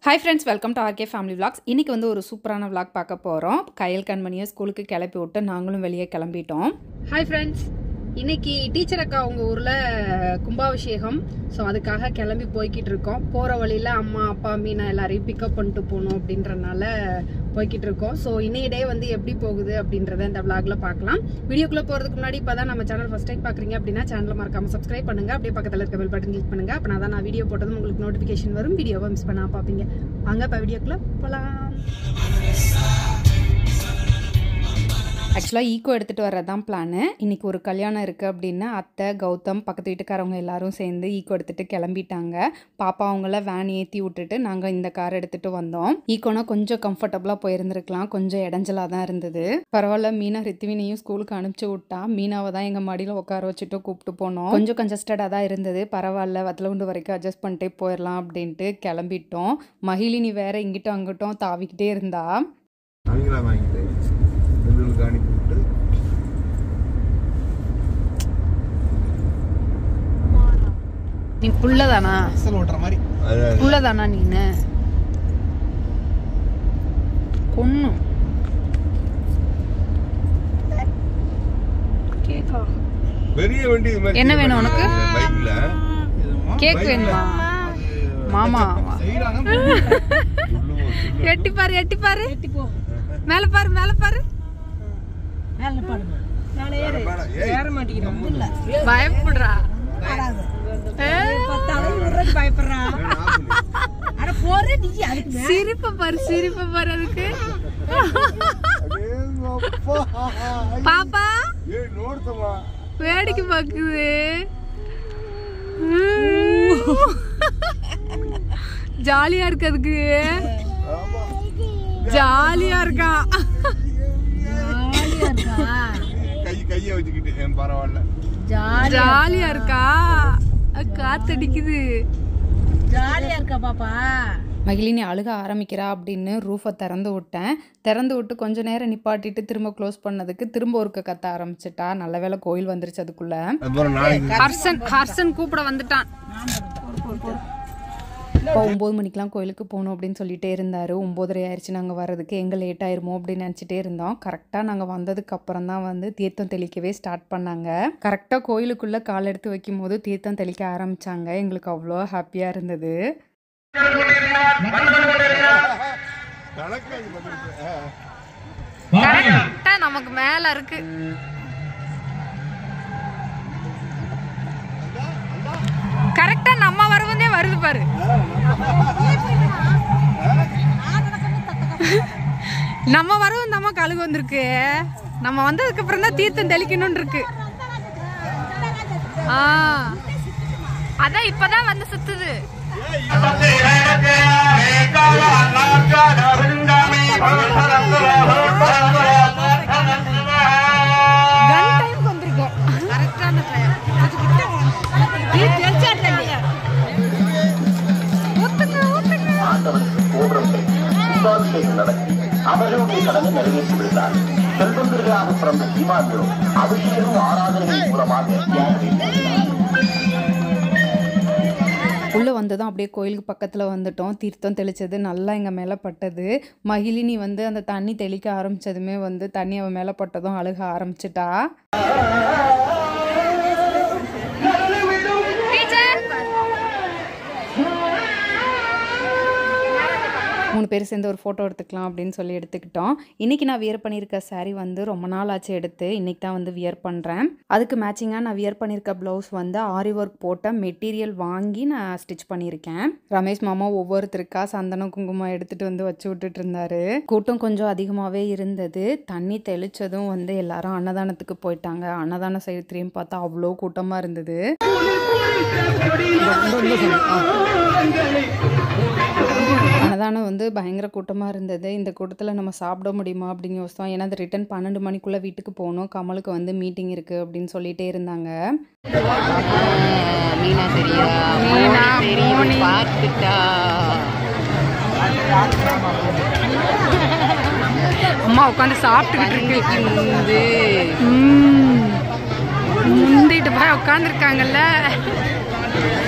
Hi friends, welcome to RK Family Vlogs. இன்னைக்கு வந்து ஒரு சூப்பரான vlog பார்க்க போறோம். கையல் கண்மணியை ஸ்கூலுக்கு கிளப்பி விட்டு நாங்களும் வெளியே கிளம்பிட்டோம். Hi friends, இன்னைக்கு டீச்சர் அக்கா உங்க ஊர்ல கும்பாபிஷேகம். சோ அதுக்காக கிளம்பி போய்கிட்டு இருக்கோம். போற வழியில அம்மா அப்பா மீனா எல்லாரையும் பிக்கப் பண்ணிட்டு போணும் அப்படின்றனால போய்கிட்டு இருக்கோம். சோ இன்னைய டே வந்து எப்படி போகுது அப்படின்றத இந்த vlogல பார்க்கலாம். வீடியோக்குள்ள போறதுக்கு முன்னாடி இப்பதான் நம்ம சேனல் ஃபர்ஸ்ட் டைம் பாக்குறீங்க அப்படினா சேனலை மறக்காம சப்ஸ்கிரைப் பண்ணுங்க. அப்படியே பக்கத்துல இருக்க பெல் பட்டன் கிளிக் பண்ணுங்க. அப்பதான் நான் வீடியோ போட்டதும் உங்களுக்கு நோட்டிபிகேஷன் வரும். வீடியோவை மிஸ் பண்ணாம பாப்பீங்க. வாங்க இப்ப வீடியோக்குள்ள போலாம். ஆக்சுவலாக ஈக்கோ எடுத்துகிட்டு வரதான் பிளானு. இன்றைக்கி ஒரு கல்யாணம் இருக்குது அப்படின்னா அத்தை கௌதம் பக்கத்து வீட்டுக்காரவங்க எல்லாரும் சேர்ந்து ஈக்கோ எடுத்துகிட்டு கிளம்பிட்டாங்க. பாப்பா அவங்கள வேன் ஏற்றி விட்டுட்டு நாங்கள் இந்த கார் எடுத்துகிட்டு வந்தோம். ஈக்கோனா கொஞ்சம் கம்ஃபர்டபுளாக போயிருந்துருக்கலாம், கொஞ்சம் இடைஞ்சலாக தான் இருந்தது. பரவாயில்ல, மீனா ரித்வினையும் ஸ்கூலுக்கு அனுப்பிச்சி விட்டா. மீனாவை தான் எங்கள் மடியில் உட்கார வச்சுட்டு கூப்பிட்டு போனோம். கொஞ்சம் கன்ஜஸ்டடாக தான் இருந்தது. பரவாயில்ல, வத்தலகுண்டு வரைக்கும் அட்ஜஸ்ட் பண்ணிட்டே போயிடலாம் அப்படின்ட்டு கிளம்பிட்டோம். மகிழினி வேற இங்கிட்டும் அங்கிட்டும் தாவிக்கிட்டே இருந்தா. நீ புள்ளதானா புள்ளதானா நீனு பொண்ணு கேக்கா பெரிய வண்டி என்ன வேணும் உனக்கு? கேக் வேணுமா? மாமா எட்டி பாரு எட்டி பாரு, மேல பாரு மேல பாரு, பயப்படுறா சிரிப்ப பாரு சிரிப்ப பாரு. அதுக்கு பாப்பா வேடிக்கை பாக்குது. ஜாலியா இருக்கு, அதுக்கு ஜாலியா இருக்கா. கைய வச்சுக்கிட்டு பரவாயில்ல, ஜாலியா இருக்கா. காத்தடிக்குது, ஜாலியா இருக்கா பாப்பா. மகிழினி அழுக ஆரம்பிக்கிறா அப்படின்னு ரூஃபை திறந்து விட்டேன். திறந்து விட்டு கொஞ்ச நேரம் நிப்பாட்டிட்டு திரும்ப க்ளோஸ் பண்ணதுக்கு திரும்ப ஒருக்க கத்த ஆரம்பிச்சிட்டா. நல்ல வேளை கோயில் வந்துருச்சு. அதுக்குள்ள ஹர்ஷன் கூப்பிட வந்துட்டான். இப்போ 9 மணிக்கெலாம் கோயிலுக்கு போகணும் அப்படின்னு சொல்லிட்டே இருந்தார். 9:30 ஆயிடுச்சு நாங்கள் வர்றதுக்கு. எங்கே லேட் ஆயிருமோ அப்படின்னு நினச்சிட்டே இருந்தோம். கரெக்டாக நாங்கள் வந்ததுக்கு அப்புறம் தான் வந்து தீர்த்தம் தெளிக்கவே ஸ்டார்ட் பண்ணாங்க. கரெக்டாக கோயிலுக்குள்ளே கால் எடுத்து வைக்கும் போது தீர்த்தம் தெளிக்க ஆரம்பித்தாங்க. எங்களுக்கு அவ்வளோ ஹாப்பியாக இருந்தது. கரெக்டாக நமக்கு மேலே இருக்கு. கரெக்டா நம்ம வருவதே வருது பாரு. நம்ம வரவும் நம்ம கழுகு வந்திருக்கு. நம்ம வந்ததுக்கு அப்புறம் தான் தீர்த்தம் தெளிக்கணும்னு இருக்கு. அதான் இப்பதான் வந்து சுத்துது. அவர்களுடைய கடனை நிறைவேற்றி விடுத்தார். செல்வந்தர்களாக பிறந்த சீமான்களும் அபிஷேகம் ஆராதனையின் மூலமாக உள்ளே வந்ததும் அப்படியே கோயிலுக்கு பக்கத்தில் வந்துட்டோம். தீர்த்தம் தெளித்தது நல்லா எங்கள் மேலே பட்டது. மகிழினி வந்து அந்த தண்ணி தெளிக்க ஆரம்பித்ததுமே வந்து தண்ணி அவன் மேலே பட்டதும் அழுக ஆரம்பிச்சிட்டா. மூணு பேர் சேர்ந்து ஒரு ஃபோட்டோ எடுத்துக்கலாம் அப்படின்னு சொல்லி எடுத்துக்கிட்டோம். இன்றைக்கி நான் வியர் பண்ணியிருக்க சாரீ வந்து ரொம்ப நாள் ஆச்சு எடுத்து. இன்றைக்கி தான் வந்து வியர் பண்ணுறேன். அதுக்கு மேட்சிங்காக நான் வியர் பண்ணியிருக்க ப்ளவுஸ் வந்து ஆரி ஒர்க் போட்ட மெட்டீரியல் வாங்கி நான் ஸ்டிச் பண்ணியிருக்கேன். ரமேஷ் மாமா ஒவ்வொருத்தருக்கா சந்தனம் குங்குமம் எடுத்துகிட்டு வந்து வச்சு விட்டுட்டு இருந்தாரு. கூட்டம் கொஞ்சம் அதிகமாகவே இருந்தது. தண்ணி தெளித்ததும் வந்து எல்லாரும் அன்னதானத்துக்கு போயிட்டாங்க. அன்னதான சைடு திரும்பி பார்த்தா அவ்வளோ கூட்டமாக இருந்தது. அன்னதானம் வந்து பயங்கர கூட்டமாக இருந்தது. இந்த கூட்டத்தில் நம்ம சாப்பிட முடியுமா அப்படின்னு யோசித்தோம். ஏன்னா அது ரிட்டன் 12 மணிக்குள்ளே வீட்டுக்கு போகணும். கமலுக்கு வந்து மீட்டிங் இருக்குது அப்படின்னு சொல்லிகிட்டே இருந்தாங்க. மீனா சரியா பார்த்துட்டா. அம்மா உட்காந்து சாப்பிட்டுக்கிட்டு இருக்கு. முந்திட்டு போய் உட்காந்துருக்காங்கல்ல.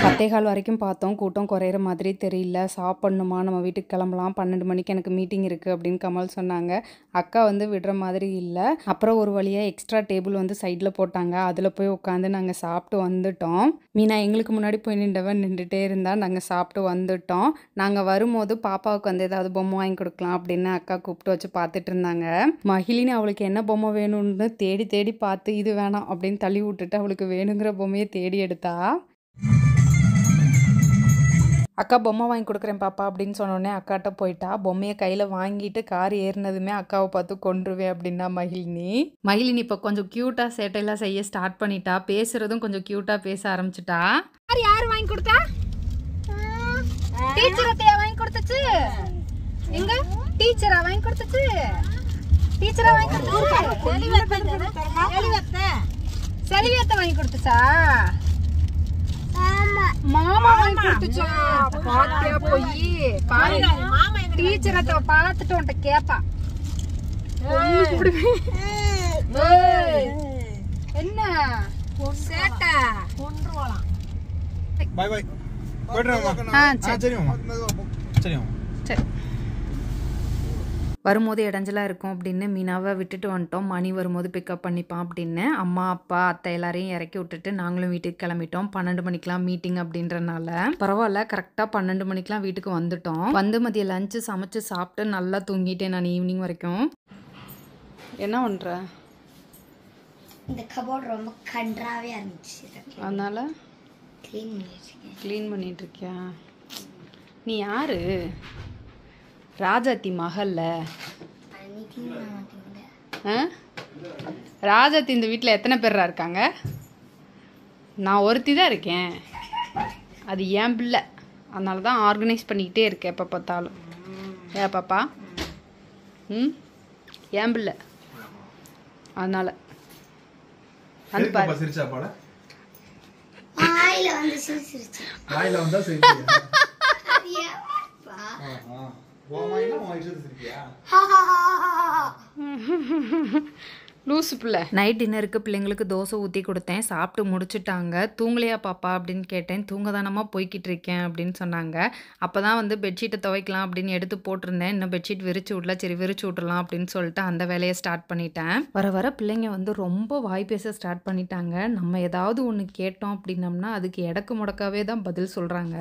10:15 வரைக்கும் பார்த்தோம். கூட்டம் குறையிற மாதிரி தெரியல. சாப்பிடணுமா, நம்ம வீட்டுக்கு கிளம்பலாம், 12 மணிக்கு எனக்கு மீட்டிங் இருக்குது அப்படின்னு கமல் சொன்னாங்க. அக்கா வந்து விடுற மாதிரி இல்லை. அப்புறம் ஒரு வழியாக எக்ஸ்ட்ரா டேபிள் வந்து சைடில் போட்டாங்க. அதில் போய் உட்காந்து நாங்கள் சாப்பிட்டு வந்துட்டோம். மீனா எங்களுக்கு முன்னாடி போய் நின்றுட்டே இருந்தா. நாங்கள் சாப்பிட்டு வந்துட்டோம். நாங்கள் வரும்போது பாப்பாவுக்கு வந்து ஏதாவது பொம்மை வாங்கி கொடுக்கலாம் அப்படின்னு அக்கா கூப்பிட்டு வச்சு பார்த்துட்டு இருந்தாங்க. மகிழினி அவளுக்கு என்ன பொம்மை வேணும்னு தேடி தேடி பார்த்து இது வேணாம் அப்படின்னு தள்ளி விட்டுட்டு அவளுக்கு வேணுங்கிற பொம்மையை தேடி எடுத்தா. அக்கா பொம்மை வாங்கி கொடுக்குறேன் பாப்பா அப்படின்னு சொன்னோடனே அக்காட்ட போயிட்டா. பொம்மையை கையில் வாங்கிட்டு கார் ஏறினதுமே அக்காவை பார்த்து கொன்றுவேன் அப்படின்னா மகிழினி இப்போ கொஞ்சம் க்யூட்டாக சேட்டையெல்லாம் செய்ய ஸ்டார்ட் பண்ணிட்டா. பேசுறதும் கொஞ்சம் க்யூட்டாக பேச ஆரம்பிச்சிட்டா. யார் வாங்கி கொடுத்தா? டீச்சர் அத்தையா வாங்கி கொடுத்துச்சு. எங்க டீச்சரா வாங்கி கொடுத்துச்சு? டீச்சரா வாங்கி கொடுத்துச்சு. செலிவியத்தை வாங்கி கொடுத்துச்சா? மாமா வாங்கி கொடுத்துச்சா? பாத்தியா போய் பாரு, டீச்சரை பார்த்துட்டு உன்ட்ட கேப்பா. என்ன சேட்டை? Bye bye. சரி. வரும்போது இடைஞ்சலாக இருக்கும் அப்படின்னு மீனாவை விட்டுட்டு வந்துட்டோம். மணி வரும்போது பிக்கப் பண்ணிப்பான் அப்படின்னு அம்மா அப்பா அத்தை எல்லாரையும் இறக்கி விட்டுட்டு நாங்களும் வீட்டுக்கு கிளம்பிட்டோம். 12 மணிக்கெலாம் மீட்டிங் அப்படின்றனால பரவாயில்ல, கரெக்டாக 12 மணிக்கெலாம் வீட்டுக்கு வந்துட்டோம். வந்து மதியம் லஞ்சு சமைச்சு சாப்பிட்டு நல்லா தூங்கிட்டேன் நான் ஈவினிங் வரைக்கும். என்ன பண்ணுற? இந்த கபோர்ட் ரொம்ப கன்றாவே இருந்துச்சு, அதனால க்ளீன் பண்ணிட்டு இருக்கியா? நீ யாரு? ராஜாத்தி மகள்ல. ராஜாத்தி இந்த வீட்டில் எத்தனை பேரா இருக்காங்க? நான் ஒருத்தி தான் இருக்கேன். அது ஏன் பிள்ளை, அதனால தான் ஆர்கனைஸ் பண்ணிக்கிட்டே இருக்கேன் எப்போ பார்த்தாலும். ஏன் பாப்பா? ஏன் பிள்ளை, அதனால வந்து பாரு. லூசு பிள்ளை. நைட் டின்னருக்கு பிள்ளைங்களுக்கு தோசை ஊற்றி கொடுத்தேன். சாப்பிட்டு முடிச்சுட்டாங்க. தூங்கலையா பாப்பா அப்படின்னு கேட்டேன். தூங்க தானமா போய்கிட்டு இருக்கேன் அப்படின்னு சொன்னாங்க. அப்போ தான் வந்து பெட்ஷீட்டை துவைக்கலாம் அப்படின்னு எடுத்து போட்டிருந்தேன். இன்னும் பெட்ஷீட் விரிச்சு விடல. சரி விரிச்சு விட்றலாம் அப்படின்னு சொல்லிட்டு அந்த வேலையை ஸ்டார்ட் பண்ணிட்டேன். வர வர பிள்ளைங்க வந்து ரொம்ப வாய் பேச ஸ்டார்ட் பண்ணிட்டாங்க. நம்ம ஏதாவது ஒன்று கேட்டோம் அப்படின்னம்னா அதுக்கு எடக்கு முடக்காவே தான் பதில் சொல்கிறாங்க.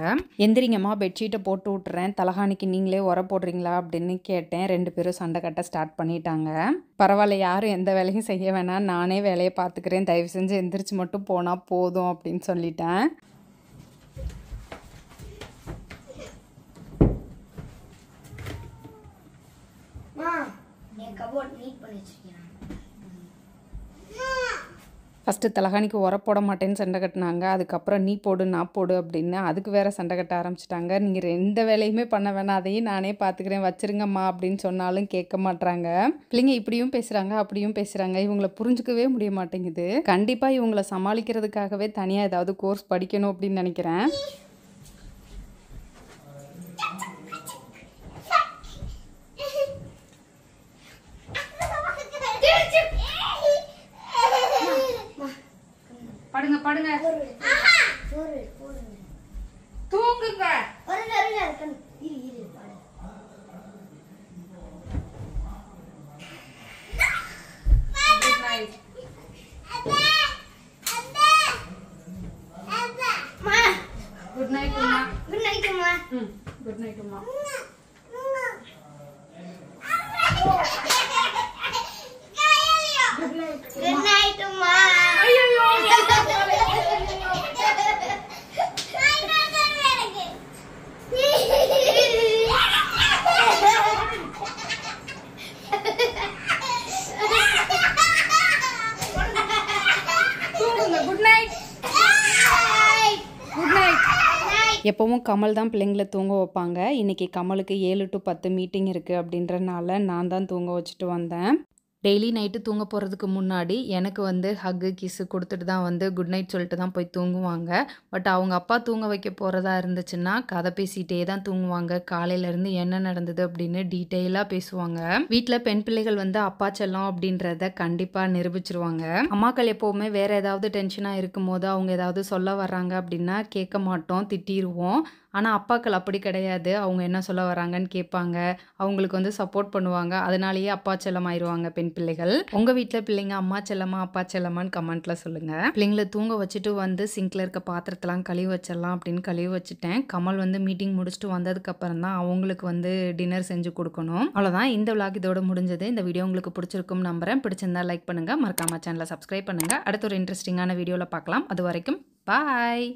எந்திரிங்கம்மா, பெட்ஷீட்டை போட்டு விட்டுறேன், தலகாணிக்கு நீங்களே உர போடுறீங்களா அப்படின்னு கேட்டேன். 2 பேரும் சண்டை கட்ட ஸ்டார்ட் பண்ணிட்டாங்க. பரவாயில்ல, யாரும் எந்த வேலையும் செய்ய வேணாம், நானே வேலையை பார்த்துக்கிறேன், தயவு செஞ்சு எந்திரிச்சு மட்டும் போனால் போதும் அப்படின்னு சொல்லிட்டேன். ஃபஸ்ட்டு தலகாணிக்கு உர போட மாட்டேன்னு சண்டை கட்டினாங்க. அதுக்கப்புறம் நீ போடு நான் போடு அப்படின்னு அதுக்கு வேறு சண்டை கட்ட ஆரம்பிச்சிட்டாங்க. நீங்கள் 2 வேலையுமே பண்ண வேணாம், அதையும் நானே பார்த்துக்கிறேன், வச்சுருங்கம்மா அப்படின்னு சொன்னாலும் கேட்க மாட்றாங்க. பிள்ளைங்க இப்படியும் பேசுகிறாங்க அப்படியும் பேசுகிறாங்க. இவங்களை புரிஞ்சுக்கவே முடிய மாட்டேங்குது. கண்டிப்பாக இவங்களை சமாளிக்கிறதுக்காகவே தனியாக ஏதாவது கோர்ஸ் படிக்கணும் அப்படின்னு நினைக்கிறேன். படுங்க படுங்க, தூங்குங்க. குட் நைட் அம்மா. குட் நைட் அம்மா. குட் நைட் அம்மா. Good night, அம்மா. எப்பவும் கமல் தான் பிள்ளைங்களை தூங்க வைப்பாங்க. இன்றைக்கி கமலுக்கு 7 to 10 மீட்டிங் இருக்குது அப்படின்றனால நான் தான் தூங்க வச்சுட்டு வந்தேன். டெய்லி நைட்டு தூங்க போகிறதுக்கு முன்னாடி எனக்கு வந்து ஹக்கு கிஸ்ஸு கொடுத்துட்டு தான் வந்து குட் நைட் சொல்லிட்டு தான் போய் தூங்குவாங்க. பட் அவங்க அப்பா தூங்க வைக்க போகிறதா இருந்துச்சுன்னா கதை பேசிகிட்டே தான் தூங்குவாங்க. காலையிலேருந்து என்ன நடந்தது அப்படின்னு டீட்டெயிலாக பேசுவாங்க. வீட்டில் பெண் பிள்ளைகள் வந்து அப்பா செல்லம் அப்படின்றத கண்டிப்பாக நிரூபிச்சிருவாங்க. அம்மாக்கள் எப்போவுமே வேறு ஏதாவது டென்ஷனாக இருக்கும் போது அவங்க ஏதாவது சொல்ல வர்றாங்க அப்படின்னா கேட்க மாட்டோம், திட்டிடுவோம். ஆனால் அப்பாக்கள் அப்படி கிடையாது. அவங்க என்ன சொல்ல வராங்கன்னு கேட்பாங்க, அவங்களுக்கு வந்து சப்போர்ட் பண்ணுவாங்க. அதனாலேயே அப்பா செல்லம் ஆயிடுவாங்க பெண் பிள்ளைகள். உங்கள் வீட்டில் பிள்ளைங்க அம்மா செல்லமா அப்பா செல்லமான்னு கமெண்ட்டில் சொல்லுங்கள். பிள்ளைங்களை தூங்க வச்சுட்டு வந்து சிங்கில் இருக்க பாத்திரத்தெல்லாம் கழுவி வச்சிடலாம் அப்படின்னு கழுவி வச்சுட்டேன். கமல் வந்து மீட்டிங் முடிச்சுட்டு வந்ததுக்கப்புறம் தான் அவங்களுக்கு வந்து டின்னர் செஞ்சு கொடுக்கணும். அவ்வளோதான், இந்த விளாக் இதோட முடிஞ்சது. இந்த வீடியோ உங்களுக்கு பிடிச்சிருக்கும் நம்புறேன். பிடிச்சிருந்தா லைக் பண்ணுங்கள், மறக்காம சேனலை சப்ஸ்கிரைப் பண்ணுங்கள். அடுத்த ஒரு இன்ட்ரெஸ்டிங்கான வீடியோவில் பார்க்கலாம். அது வரைக்கும் பாய்.